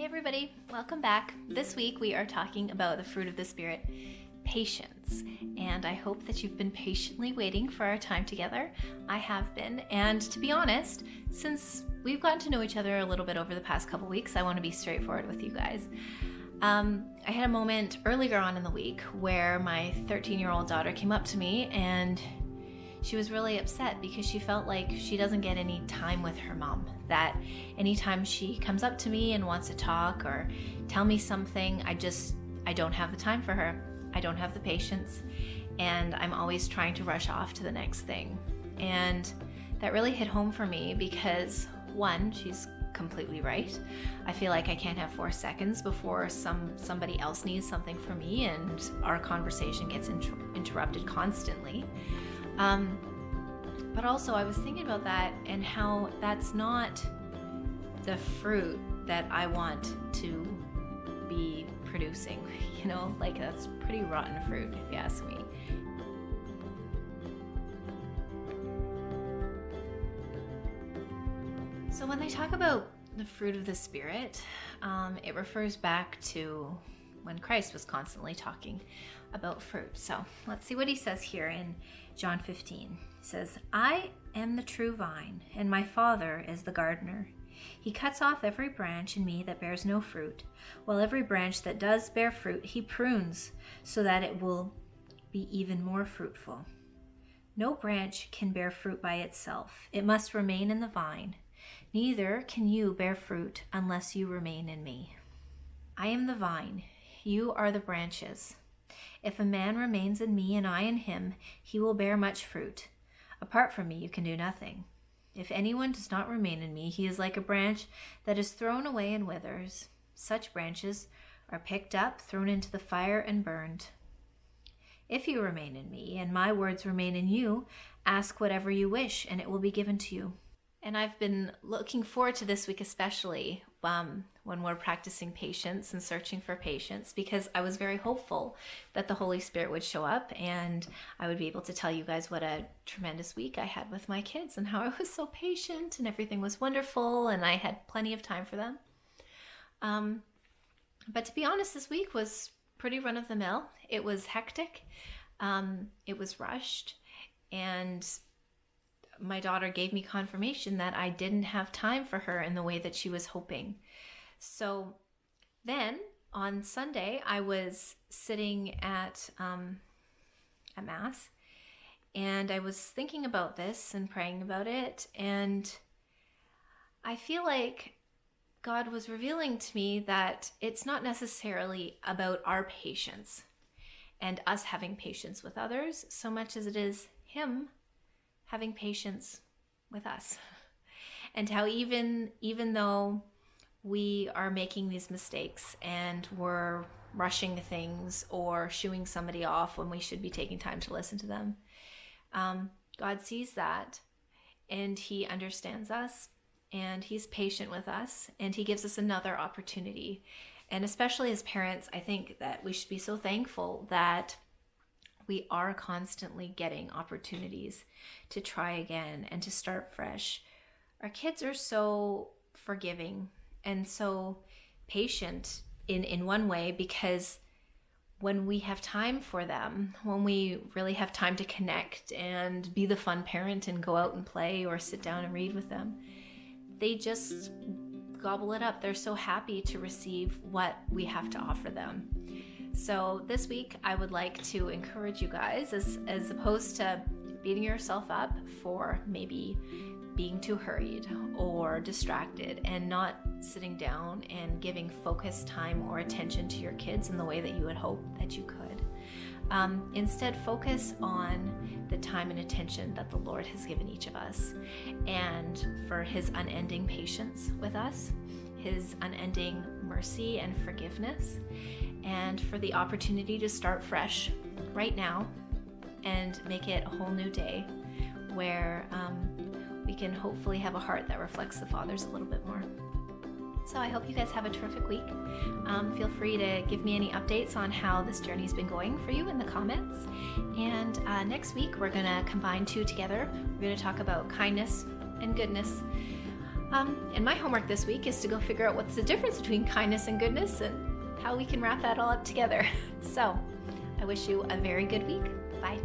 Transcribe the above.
Hey everybody, welcome back. This week we are talking about the fruit of the Spirit, patience. And I hope that you've been patiently waiting for our time together. I have been. And to be honest, since we've gotten to know each other a little bit over the past couple weeks, I want to be straightforward with you guys. I had a moment earlier on in the week where my 13-year-old daughter came up to me and she was really upset because she felt like she doesn't get any time with her mom. That anytime she comes up to me and wants to talk or tell me something, I don't have the time for her. I don't have the patience, and I'm always trying to rush off to the next thing. And that really hit home for me because, one, she's completely right. I feel like I can't have 4 seconds before somebody else needs something from me, and our conversation gets interrupted constantly. But also I was thinking about that and how that's not the fruit that I want to be producing, like that's pretty rotten fruit if you ask me. So when they talk about the fruit of the Spirit, it refers back to when Christ was constantly talking about fruit. So let's see what he says here in John 15. He says, "I am the true vine, and my Father is the gardener. He cuts off every branch in me that bears no fruit, while every branch that does bear fruit he prunes, so that it will be even more fruitful. No branch can bear fruit by itself. It must remain in the vine. Neither can you bear fruit unless you remain in me. I am the vine. You are the branches. If a man remains in me and I in him, he will bear much fruit. Apart from me, you can do nothing. If anyone does not remain in me, he is like a branch that is thrown away and withers. Such branches are picked up, thrown into the fire, and burned. If you remain in me, and my words remain in you, ask whatever you wish, and it will be given to you." And I've been looking forward to this week especially when we're practicing patience and searching for patience, because I was very hopeful that the Holy Spirit would show up and I would be able to tell you guys what a tremendous week I had with my kids and how I was so patient and everything was wonderful and I had plenty of time for them. But to be honest, this week was pretty run-of-the-mill. It was hectic. It was rushed, and my daughter gave me confirmation that I didn't have time for her in the way that she was hoping. So then on Sunday, I was sitting at Mass, and I was thinking about this and praying about it, and I feel like God was revealing to me that it's not necessarily about our patience and us having patience with others so much as it is Him having patience with us. And how even though we are making these mistakes and we're rushing things or shooing somebody off when we should be taking time to listen to them, God sees that and He understands us and He's patient with us and He gives us another opportunity. And especially as parents, I think that we should be so thankful that we are constantly getting opportunities to try again and to start fresh. Our kids are so forgiving and so patient in one way, because when we have time for them, when we really have time to connect and be the fun parent and go out and play or sit down and read with them, they just gobble it up. They're so happy to receive what we have to offer them. So this week, I would like to encourage you guys, as opposed to beating yourself up for maybe being too hurried or distracted and not sitting down and giving focused time or attention to your kids in the way that you would hope that you could. Instead, focus on the time and attention that the Lord has given each of us, and for His unending patience with us, His unending mercy and forgiveness, and for the opportunity to start fresh right now and make it a whole new day where we can hopefully have a heart that reflects the Father's a little bit more. So I hope you guys have a terrific week. Feel free to give me any updates on how this journey's been going for you in the comments. And next week, we're going to combine two together. We're going to talk about kindness and goodness. And my homework this week is to go figure out what's the difference between kindness and goodness and how we can wrap that all up together. So I wish you a very good week. Bye.